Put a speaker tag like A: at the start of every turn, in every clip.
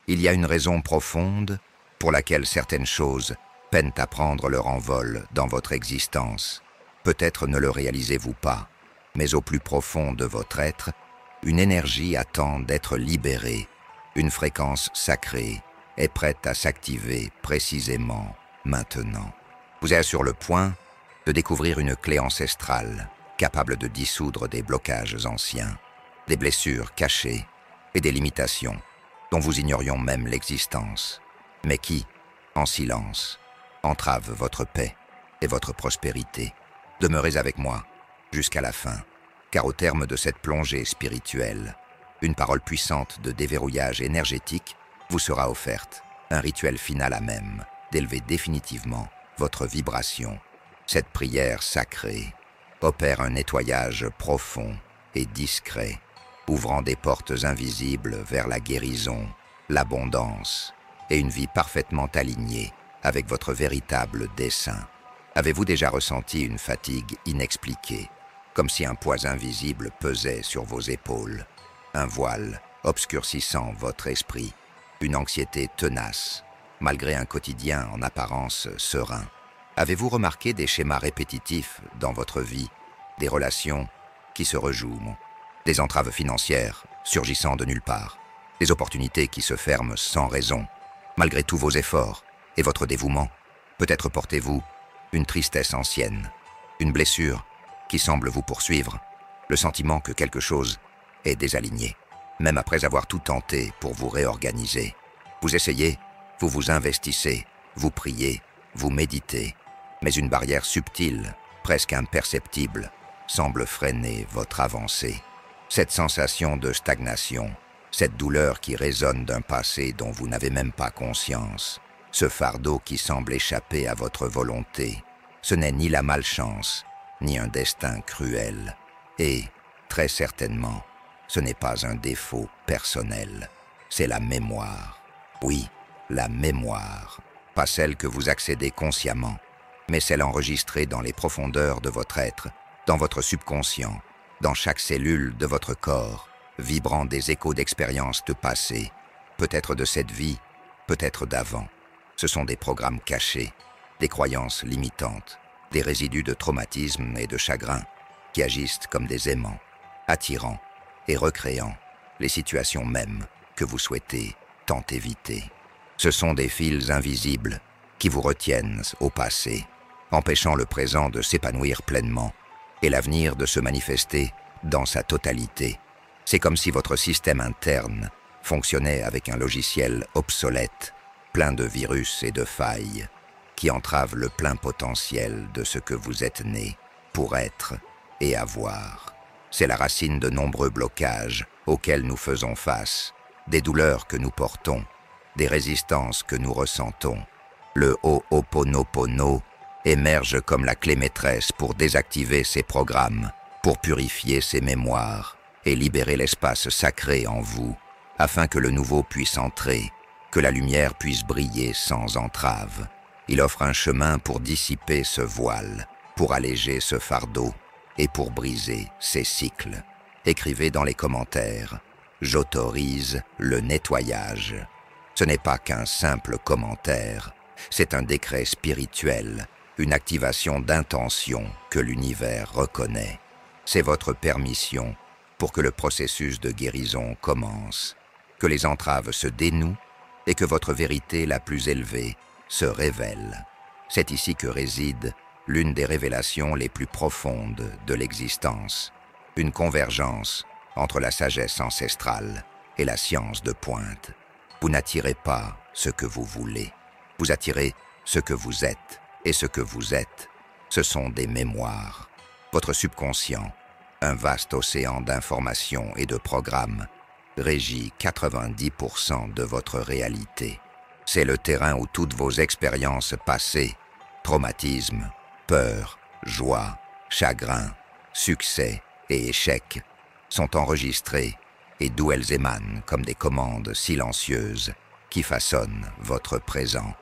A: Il y a une raison profonde pour laquelle certaines choses peinent à prendre leur envol dans votre existence. Peut-être ne le réalisez-vous pas, mais au plus profond de votre être, une énergie attend d'être libérée. Une fréquence sacrée est prête à s'activer précisément maintenant. Vous êtes sur le point de découvrir une clé ancestrale capable de dissoudre des blocages anciens, des blessures cachées et des limitations dont vous ignorions même l'existence, mais qui, en silence, entravent votre paix et votre prospérité. Demeurez avec moi jusqu'à la fin, car au terme de cette plongée spirituelle, une parole puissante de déverrouillage énergétique vous sera offerte, un rituel final à même d'élever définitivement votre vibration. Cette prière sacrée opère un nettoyage profond et discret, ouvrant des portes invisibles vers la guérison, l'abondance et une vie parfaitement alignée avec votre véritable dessein. Avez-vous déjà ressenti une fatigue inexpliquée, comme si un poids invisible pesait sur vos épaules, un voile obscurcissant votre esprit, une anxiété tenace, malgré un quotidien en apparence serein? Avez-vous remarqué des schémas répétitifs dans votre vie, des relations qui se rejouent, des entraves financières surgissant de nulle part, des opportunités qui se ferment sans raison, malgré tous vos efforts et votre dévouement? Peut-être portez-vous une tristesse ancienne, une blessure qui semble vous poursuivre, le sentiment que quelque chose est désaligné, même après avoir tout tenté pour vous réorganiser. Vous essayez, vous vous investissez, vous priez, vous méditez, mais une barrière subtile, presque imperceptible, semble freiner votre avancée. Cette sensation de stagnation, cette douleur qui résonne d'un passé dont vous n'avez même pas conscience, ce fardeau qui semble échapper à votre volonté, ce n'est ni la malchance, ni un destin cruel. Et, très certainement, ce n'est pas un défaut personnel, c'est la mémoire. Oui, la mémoire, pas celle que vous accédez consciemment, mais celle enregistrée dans les profondeurs de votre être, dans votre subconscient, dans chaque cellule de votre corps, vibrant des échos d'expériences de passé, peut-être de cette vie, peut-être d'avant. Ce sont des programmes cachés, des croyances limitantes, des résidus de traumatisme et de chagrin qui agissent comme des aimants, attirant et recréant les situations mêmes que vous souhaitez tant éviter. Ce sont des fils invisibles qui vous retiennent au passé, empêchant le présent de s'épanouir pleinement et l'avenir de se manifester dans sa totalité. C'est comme si votre système interne fonctionnait avec un logiciel obsolète, plein de virus et de failles, qui entravent le plein potentiel de ce que vous êtes né pour être et avoir. C'est la racine de nombreux blocages auxquels nous faisons face, des douleurs que nous portons, des résistances que nous ressentons. Le Ho'oponopono émerge comme la clé maîtresse pour désactiver ces programmes, pour purifier ces mémoires et libérer l'espace sacré en vous, afin que le nouveau puisse entrer, que la lumière puisse briller sans entrave. Il offre un chemin pour dissiper ce voile, pour alléger ce fardeau et pour briser ces cycles. Écrivez dans les commentaires « J'autorise le nettoyage ». Ce n'est pas qu'un simple commentaire, c'est un décret spirituel, une activation d'intention que l'univers reconnaît. C'est votre permission pour que le processus de guérison commence, que les entraves se dénouent et que votre vérité la plus élevée se révèle. C'est ici que réside l'une des révélations les plus profondes de l'existence, une convergence entre la sagesse ancestrale et la science de pointe. Vous n'attirez pas ce que vous voulez, vous attirez ce que vous êtes, et ce que vous êtes, ce sont des mémoires. Votre subconscient, un vaste océan d'informations et de programmes, régit 90% de votre réalité. C'est le terrain où toutes vos expériences passées, traumatismes, peur, joie, chagrin, succès et échecs, sont enregistrées et d'où elles émanent comme des commandes silencieuses qui façonnent votre présent.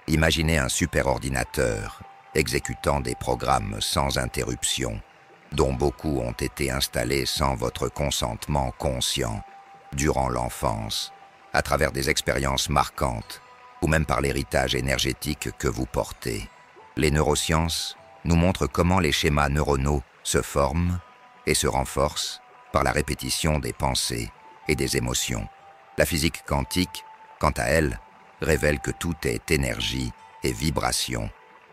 A: Imaginez un superordinateur exécutant des programmes sans interruption, dont beaucoup ont été installés sans votre consentement conscient durant l'enfance à travers des expériences marquantes, ou même par l'héritage énergétique que vous portez. Les neurosciences nous montrent comment les schémas neuronaux se forment et se renforcent par la répétition des pensées et des émotions. La physique quantique, quant à elle, révèle que tout est énergie et vibration,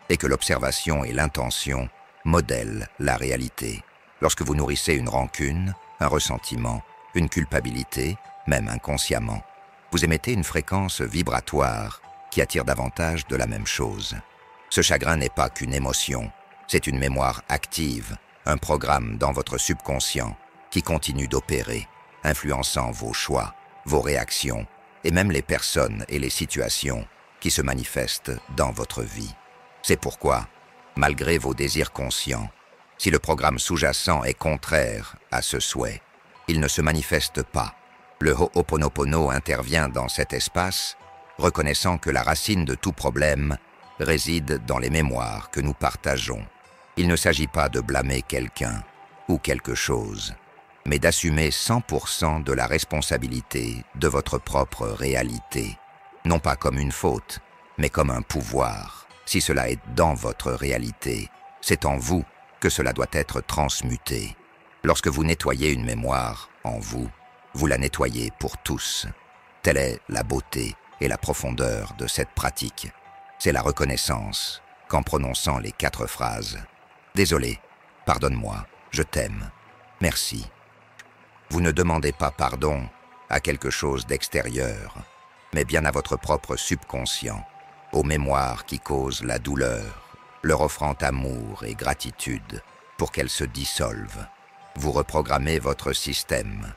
A: et que l'observation et l'intention modèlent la réalité. Lorsque vous nourrissez une rancune, un ressentiment, une culpabilité, même inconsciemment, vous émettez une fréquence vibratoire qui attire davantage de la même chose. Ce chagrin n'est pas qu'une émotion, c'est une mémoire active, un programme dans votre subconscient qui continue d'opérer, influençant vos choix, vos réactions et même les personnes et les situations qui se manifestent dans votre vie. C'est pourquoi, malgré vos désirs conscients, si le programme sous-jacent est contraire à ce souhait, il ne se manifeste pas. Le Ho'oponopono intervient dans cet espace, reconnaissant que la racine de tout problème réside dans les mémoires que nous partageons. Il ne s'agit pas de blâmer quelqu'un ou quelque chose, mais d'assumer 100% de la responsabilité de votre propre réalité, non pas comme une faute, mais comme un pouvoir. Si cela est dans votre réalité, c'est en vous que cela doit être transmuté. Lorsque vous nettoyez une mémoire en vous, vous la nettoyez pour tous. Telle est la beauté et la profondeur de cette pratique. C'est la reconnaissance qu'en prononçant les 4 phrases « Désolé, pardonne-moi, je t'aime, merci ». Vous ne demandez pas pardon à quelque chose d'extérieur, mais bien à votre propre subconscient, aux mémoires qui causent la douleur, leur offrant amour et gratitude pour qu'elles se dissolvent. Vous reprogrammez votre système,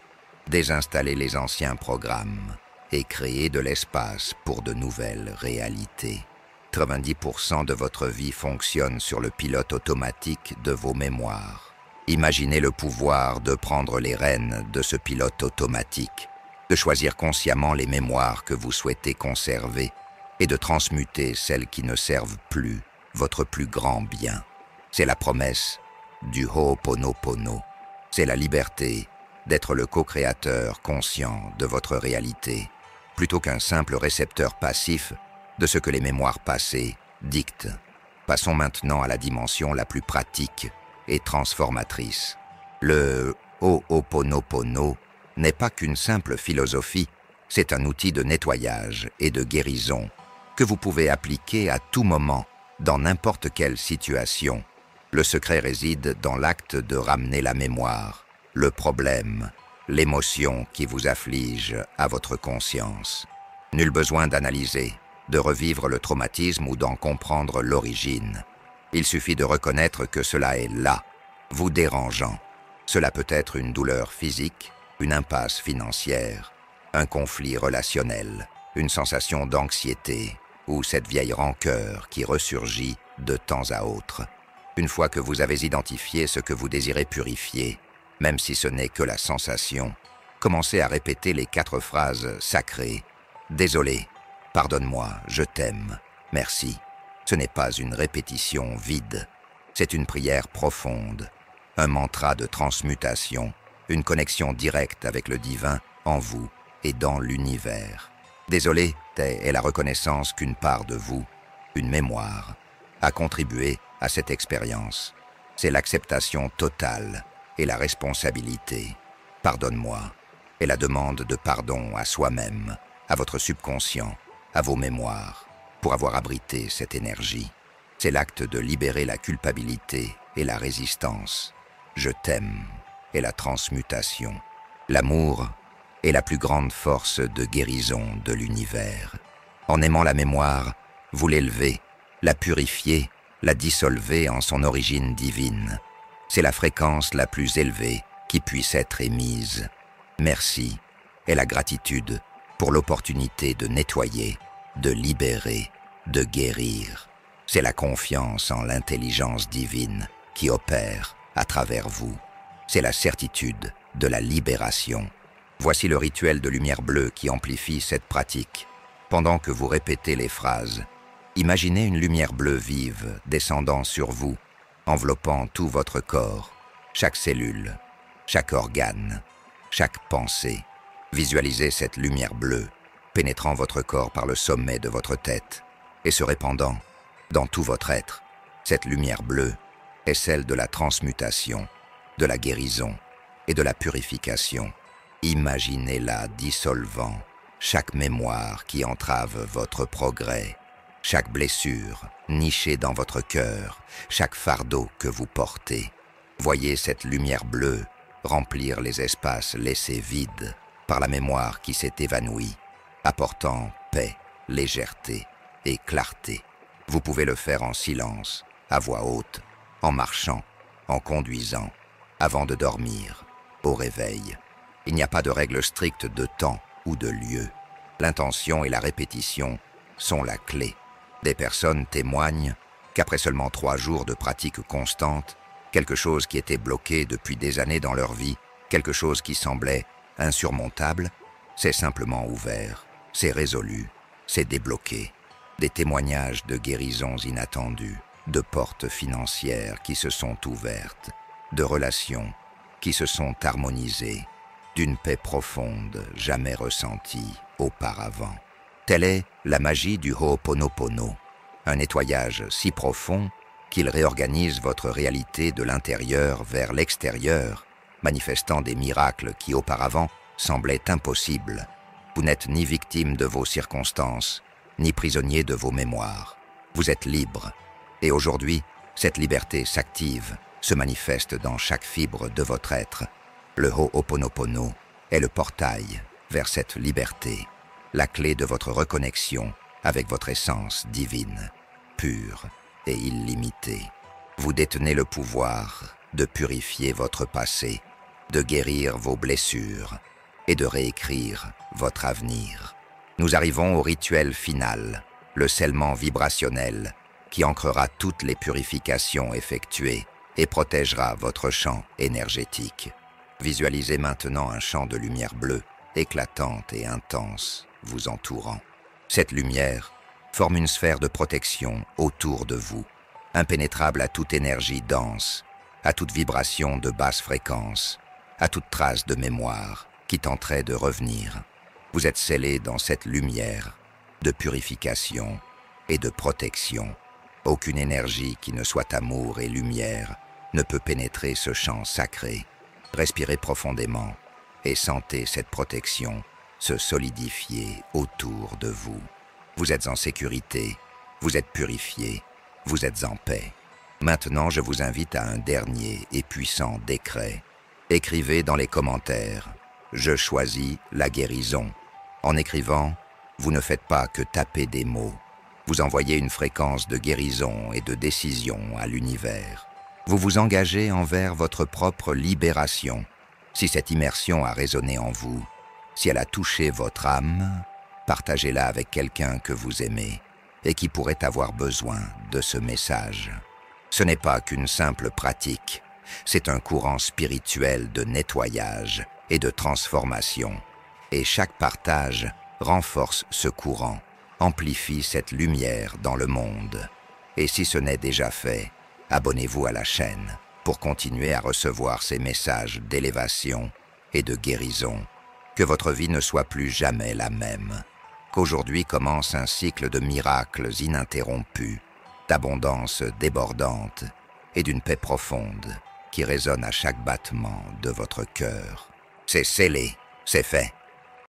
A: désinstallez les anciens programmes et créez de l'espace pour de nouvelles réalités. 90% de votre vie fonctionne sur le pilote automatique de vos mémoires. Imaginez le pouvoir de prendre les rênes de ce pilote automatique, de choisir consciemment les mémoires que vous souhaitez conserver et de transmuter celles qui ne servent plus votre plus grand bien. C'est la promesse du Ho'oponopono. C'est la liberté d'être le co-créateur conscient de votre réalité, plutôt qu'un simple récepteur passif de ce que les mémoires passées dictent. Passons maintenant à la dimension la plus pratique et transformatrice. Le Ho'oponopono n'est pas qu'une simple philosophie, c'est un outil de nettoyage et de guérison que vous pouvez appliquer à tout moment, dans n'importe quelle situation. Le secret réside dans l'acte de ramener la mémoire, le problème, l'émotion qui vous afflige à votre conscience. Nul besoin d'analyser, de revivre le traumatisme ou d'en comprendre l'origine. Il suffit de reconnaître que cela est là, vous dérangeant. Cela peut être une douleur physique, une impasse financière, un conflit relationnel, une sensation d'anxiété ou cette vieille rancœur qui ressurgit de temps à autre. Une fois que vous avez identifié ce que vous désirez purifier, même si ce n'est que la sensation, commencez à répéter les 4 phrases sacrées. Désolé, pardonne-moi, je t'aime, merci. Ce n'est pas une répétition vide, c'est une prière profonde, un mantra de transmutation, une connexion directe avec le divin en vous et dans l'univers. Désolé est la reconnaissance qu'une part de vous, une mémoire, a contribué à cette expérience. C'est l'acceptation totale et la responsabilité. Pardonne-moi est la demande de pardon à soi-même, à votre subconscient, à vos mémoires, pour avoir abrité cette énergie. C'est l'acte de libérer la culpabilité et la résistance. Je t'aime est la transmutation. L'amour est la plus grande force de guérison de l'univers. En aimant la mémoire, vous l'élevez, la purifiez, la dissolvez en son origine divine. C'est la fréquence la plus élevée qui puisse être émise. Merci est la gratitude pour l'opportunité de nettoyer, de libérer, de guérir. C'est la confiance en l'intelligence divine qui opère à travers vous. C'est la certitude de la libération. Voici le rituel de lumière bleue qui amplifie cette pratique. Pendant que vous répétez les phrases, imaginez une lumière bleue vive descendant sur vous, enveloppant tout votre corps, chaque cellule, chaque organe, chaque pensée. Visualisez cette lumière bleue pénétrant votre corps par le sommet de votre tête et se répandant dans tout votre être. Cette lumière bleue est celle de la transmutation, de la guérison et de la purification. Imaginez-la dissolvant chaque mémoire qui entrave votre progrès, chaque blessure nichée dans votre cœur, chaque fardeau que vous portez. Voyez cette lumière bleue remplir les espaces laissés vides par la mémoire qui s'est évanouie, apportant paix, légèreté et clarté. Vous pouvez le faire en silence, à voix haute, en marchant, en conduisant, avant de dormir, au réveil. Il n'y a pas de règle stricte de temps ou de lieu. L'intention et la répétition sont la clé. Des personnes témoignent qu'après seulement 3 jours de pratique constante, quelque chose qui était bloqué depuis des années dans leur vie, quelque chose qui semblait insurmontable, s'est simplement ouvert, s'est résolu, s'est débloqué. Des témoignages de guérisons inattendues, de portes financières qui se sont ouvertes, de relations qui se sont harmonisées, d'une paix profonde jamais ressentie auparavant. Telle est la magie du Ho'oponopono, un nettoyage si profond qu'il réorganise votre réalité de l'intérieur vers l'extérieur, manifestant des miracles qui auparavant semblaient impossibles. Vous n'êtes ni victime de vos circonstances, ni prisonnier de vos mémoires. Vous êtes libre, et aujourd'hui, cette liberté s'active, se manifeste dans chaque fibre de votre être. Le Ho'oponopono est le portail vers cette liberté, la clé de votre reconnexion avec votre essence divine, pure et illimitée. Vous détenez le pouvoir de purifier votre passé, de guérir vos blessures et de réécrire votre avenir. Nous arrivons au rituel final, le scellement vibrationnel, qui ancrera toutes les purifications effectuées et protégera votre champ énergétique. Visualisez maintenant un champ de lumière bleue, éclatante et intense, vous entourant. Cette lumière forme une sphère de protection autour de vous, impénétrable à toute énergie dense, à toute vibration de basse fréquence, à toute trace de mémoire qui tenterait de revenir. Vous êtes scellé dans cette lumière de purification et de protection. Aucune énergie qui ne soit amour et lumière ne peut pénétrer ce champ sacré. Respirez profondément et sentez cette protection se solidifier autour de vous. Vous êtes en sécurité, vous êtes purifié, vous êtes en paix. Maintenant, je vous invite à un dernier et puissant décret. Écrivez dans les commentaires « Je choisis la guérison ». En écrivant, vous ne faites pas que taper des mots. Vous envoyez une fréquence de guérison et de décision à l'univers. Vous vous engagez envers votre propre libération. Si cette immersion a résonné en vous, si elle a touché votre âme, partagez-la avec quelqu'un que vous aimez et qui pourrait avoir besoin de ce message. Ce n'est pas qu'une simple pratique, c'est un courant spirituel de nettoyage et de transformation. Et chaque partage renforce ce courant, amplifie cette lumière dans le monde. Et si ce n'est déjà fait, abonnez-vous à la chaîne pour continuer à recevoir ces messages d'élévation et de guérison. Que votre vie ne soit plus jamais la même. Qu'aujourd'hui commence un cycle de miracles ininterrompus, d'abondance débordante et d'une paix profonde qui résonne à chaque battement de votre cœur. C'est scellé, c'est fait.